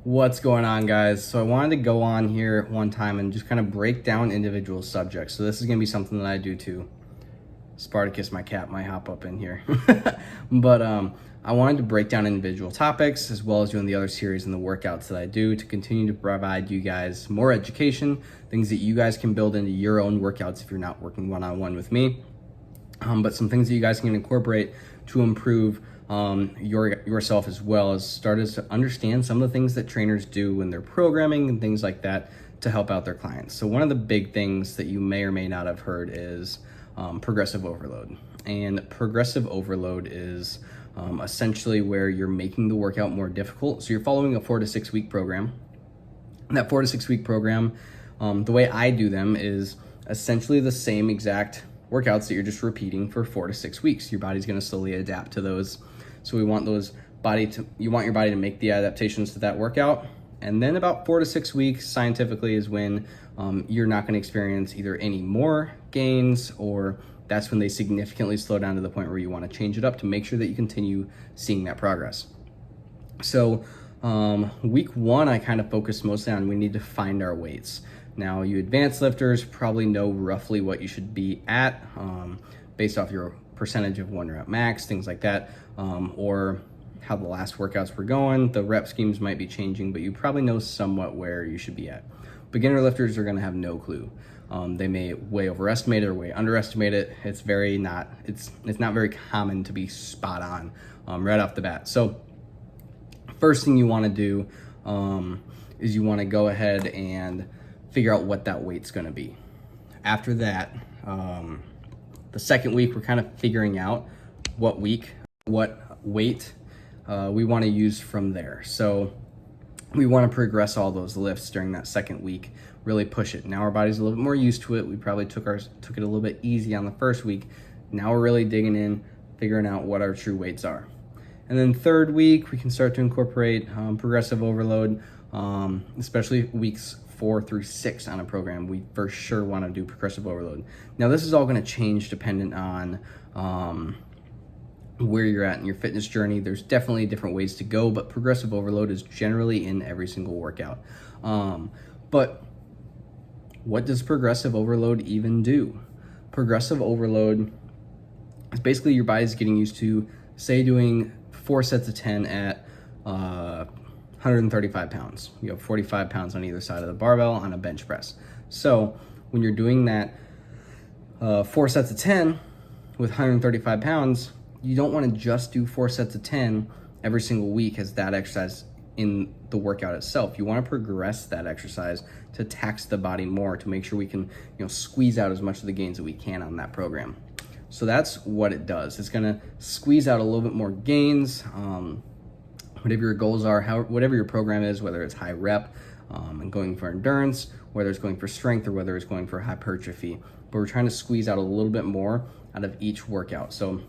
What's going on, guys? So I wanted to go on here one time and just kind of break down individual subjects. So this is going to be something that I do too. Spartacus, my cat, might hop up in here. But I wanted to break down individual topics as well as doing the other series and the workouts that I do to continue to provide you guys more education, things that you guys can build into your own workouts if you're not working one-on-one with me. But some things that you guys can incorporate to improve yourself, as well as start to understand some of the things that trainers do when they're programming and things like that to help out their clients. So one of the big things that you may or may not have heard is progressive overload. And progressive overload is essentially where you're making the workout more difficult. So you're following a 4 to 6 week program. And that 4 to 6 week program, the way I do them is essentially the same exact workouts that you're just repeating for 4 to 6 weeks. Your body's going to slowly adapt to those. So you want your body to make the adaptations to that workout. And then about 4 to 6 weeks scientifically is when you're not going to experience either any more gains, or that's when they significantly slow down to the point where you want to change it up to make sure that you continue seeing that progress. So week 1, I kind of focus mostly on we need to find our weights. Now, you advanced lifters probably know roughly what you should be at based off your percentage of 1 rep max, things like that, or how the last workouts were going. The rep schemes might be changing, but you probably know somewhat where you should be at. Beginner lifters are going to have no clue. They may way overestimate it or way underestimate it. It's not very common to be spot on right off the bat. So first thing you want to do is you want to go ahead and figure out what that weight's going to be. After that, the second week, we're kind of figuring out what weight we want to use from there. So we want to progress all those lifts during that second week, really push it. Now our body's a little bit more used to it. We probably took it a little bit easy on the first week. Now we're really digging in, figuring out what our true weights are. And then third week, we can start to incorporate progressive overload, especially weeks 4 through 6 on a program. We for sure want to do progressive overload. Now this is all going to change dependent on where you're at in your fitness journey. There's definitely different ways to go, but progressive overload is generally in every single workout. But what does progressive overload even do? Progressive overload is basically your body's getting used to, say, doing 4 sets of 10 at 135 pounds. You have 45 pounds on either side of the barbell on a bench press. So when you're doing that 4 sets of 10 with 135 pounds, you don't want to just do 4 sets of 10 every single week as that exercise in the workout itself. You want to progress that exercise to tax the body more to make sure we can, squeeze out as much of the gains that we can on that program. So that's what it does. It's going to squeeze out a little bit more gains. Whatever your goals are, whatever your program is, whether it's high rep and going for endurance, whether it's going for strength, or whether it's going for hypertrophy. But we're trying to squeeze out a little bit more out of each workout. So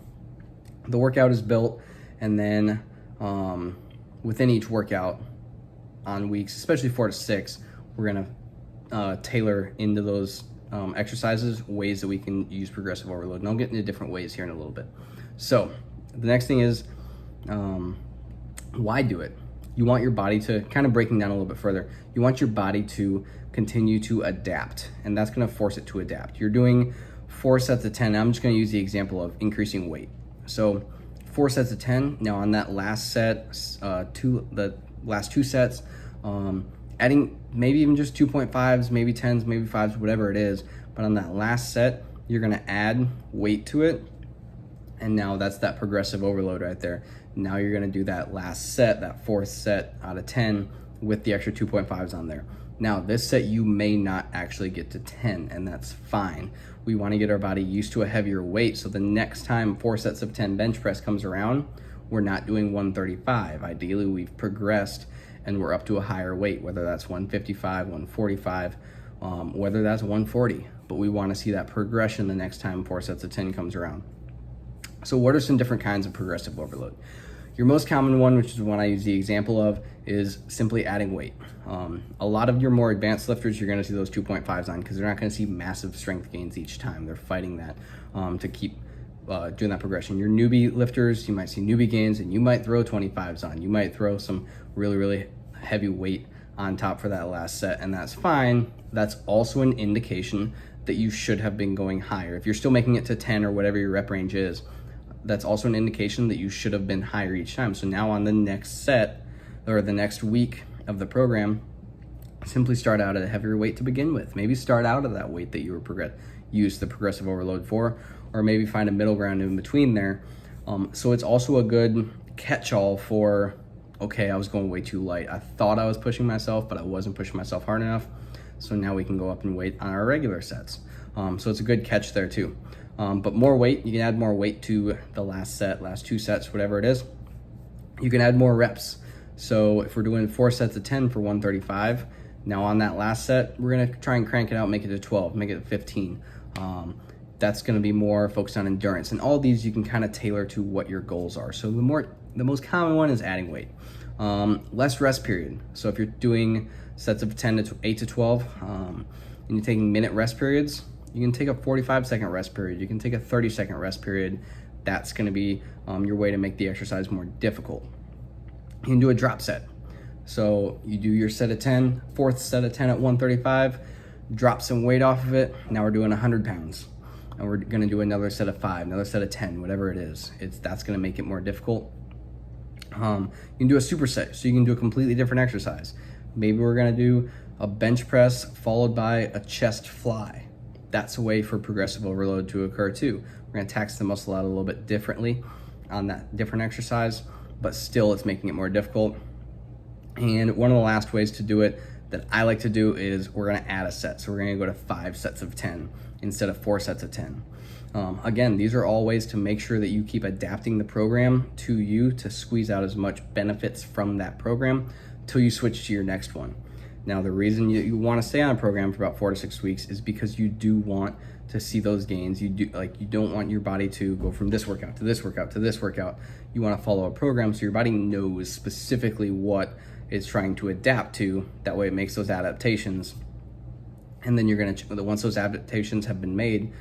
the workout is built, and then within each workout on weeks, especially 4 to 6, we're going to tailor into those exercises ways that we can use progressive overload. And I'll get into different ways here in a little bit. So the next thing is, why do it? You want your body to, kind of breaking down a little bit further, you want your body to continue to adapt, and that's going to force it to adapt. You're doing 4 sets of 10. I'm just going to use the example of increasing weight. So 4 sets of 10. Now on that last set, the last 2 sets, adding maybe even just 2.5s, maybe 10s, maybe 5s, whatever it is. But on that last set, you're going to add weight to it. And now that's that progressive overload right there. Now you're going to do that last set, that 4th set out of 10 with the extra 2.5s on there. Now this set you may not actually get to 10, and that's fine. We want to get our body used to a heavier weight, so the next time 4 sets of 10 bench press comes around, we're not doing 135. Ideally, we've progressed and we're up to a higher weight, whether that's 155, 145, whether that's 140. But we want to see that progression the next time 4 sets of 10 comes around. So what are some different kinds of progressive overload? Your most common one, which is the one I use the example of, is simply adding weight. A lot of your more advanced lifters, you're gonna see those 2.5s on because they're not gonna see massive strength gains each time. They're fighting that to keep doing that progression. Your newbie lifters, you might see newbie gains and you might throw 25s on. You might throw some really, really heavy weight on top for that last set, and that's fine. That's also an indication that you should have been going higher. If you're still making it to 10 or whatever your rep range is, that's also an indication that you should have been higher each time. So now on the next set or the next week of the program, simply start out at a heavier weight to begin with. Maybe start out at that weight that you were use the progressive overload for, or maybe find a middle ground in between there. So it's also a good catch-all for, okay, I was going way too light. I thought I was pushing myself, but I wasn't pushing myself hard enough. So now we can go up and weight on our regular sets. So it's a good catch there too. But more weight, you can add more weight to the last set, last 2 sets, whatever it is. You can add more reps. So if we're doing 4 sets of 10 for 135, now on that last set, we're gonna try and crank it out, make it to 12, make it to 15. That's gonna be more focused on endurance. And all these you can kind of tailor to what your goals are. So the most common one is adding weight. Less rest period. So if you're doing sets of 10 to 8 to 12, and you're taking minute rest periods, you can take a 45-second rest period. You can take a 30-second rest period. That's gonna be your way to make the exercise more difficult. You can do a drop set. So you do your set of 10, 4th set of 10 at 135, drop some weight off of it. Now we're doing 100 pounds. And we're gonna do another set of 5, another set of 10, whatever it is. That's gonna make it more difficult. You can do a superset, so you can do a completely different exercise. Maybe we're gonna do a bench press followed by a chest fly. That's a way for progressive overload to occur too. We're gonna tax the muscle out a little bit differently on that different exercise, but still it's making it more difficult. And one of the last ways to do it that I like to do is we're gonna add a set. So we're gonna go to 5 sets of 10 instead of 4 sets of 10. Again, these are all ways to make sure that you keep adapting the program to you to squeeze out as much benefits from that program till you switch to your next one. Now, the reason you want to stay on a program for about 4 to 6 weeks is because you do want to see those gains. You don't want your body to go from this workout to this workout to this workout. You want to follow a program so your body knows specifically what it's trying to adapt to. That way it makes those adaptations. And then once those adaptations have been made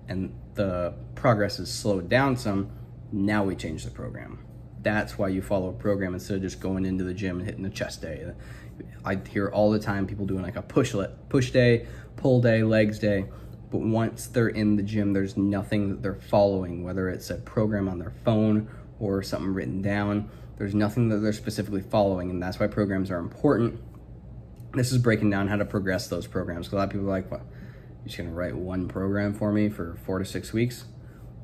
and the progress is slowed down some, now we change the program. That's why you follow a program instead of just going into the gym and hitting the chest day. I hear all the time people doing like a push day, pull day, legs day, but once they're in the gym, there's nothing that they're following, whether it's a program on their phone or something written down. There's nothing that they're specifically following, and that's why programs are important. This is breaking down how to progress those programs. A lot of people are like, well, you're just gonna write one program for me for 4 to 6 weeks?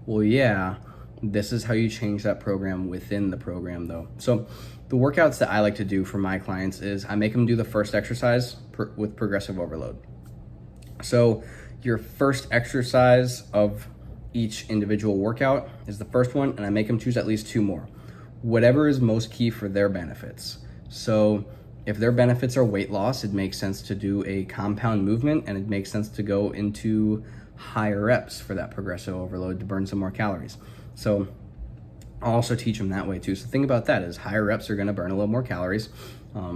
Well, yeah, this is how you change that program within the program though. So the workouts that I like to do for my clients is I make them do the first exercise with progressive overload. So your first exercise of each individual workout is the first one, and I make them choose at least 2 more. Whatever is most key for their benefits. So if their benefits are weight loss, it makes sense to do a compound movement, and it makes sense to go into higher reps for that progressive overload to burn some more calories. So I'll also teach them that way too. So think about that, is higher reps are gonna burn a little more calories,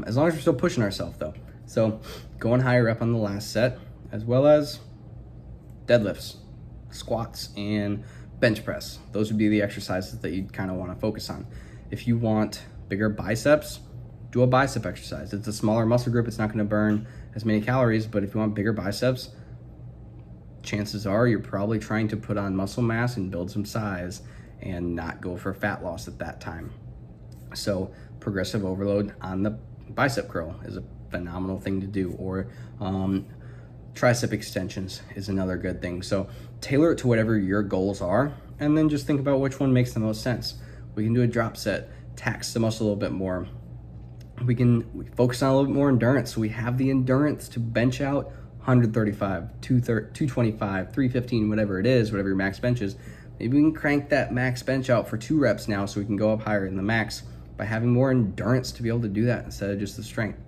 as long as we're still pushing ourselves though. So going higher rep on the last set, as well as deadlifts, squats, and bench press. Those would be the exercises that you'd kind of want to focus on. If you want bigger biceps, do a bicep exercise. It's a smaller muscle group, it's not going to burn as many calories, but if you want bigger biceps, chances are you're probably trying to put on muscle mass and build some size and not go for fat loss at that time. So progressive overload on the bicep curl is a phenomenal thing to do, or tricep extensions is another good thing. So tailor it to whatever your goals are, and then just think about which one makes the most sense. We can do a drop set, tax the muscle a little bit more. We focus on a little bit more endurance, so we have the endurance to bench out 135, 225, 315, whatever it is, whatever your max bench is. Maybe we can crank that max bench out for 2 reps now, so we can go up higher in the max by having more endurance to be able to do that instead of just the strength.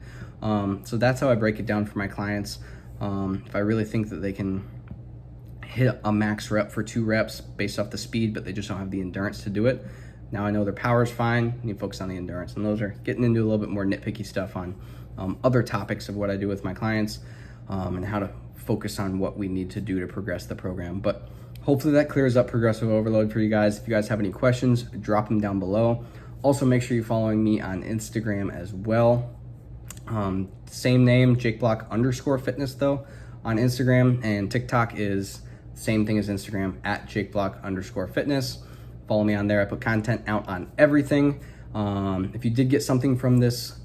So that's how I break it down for my clients. If I really think that they can hit a max rep for 2 reps based off the speed, but they just don't have the endurance to do it, now I know their power's fine, you focus on the endurance. And those are getting into a little bit more nitpicky stuff on other topics of what I do with my clients, and how to focus on what we need to do to progress the program. But hopefully that clears up progressive overload for you guys. If you guys have any questions, drop them down below. Also, make sure you're following me on Instagram as well. Same name, JakeBlock_fitness though on Instagram, and TikTok is the same thing as Instagram, at JakeBlock_fitness. Follow me on there. I put content out on everything. If you did get something from this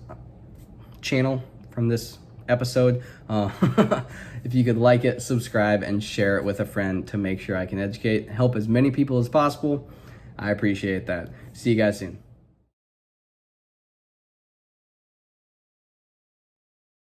channel, from this episode, if you could like it, subscribe, and share it with a friend to make sure I can help as many people as possible. I appreciate that. See you guys soon.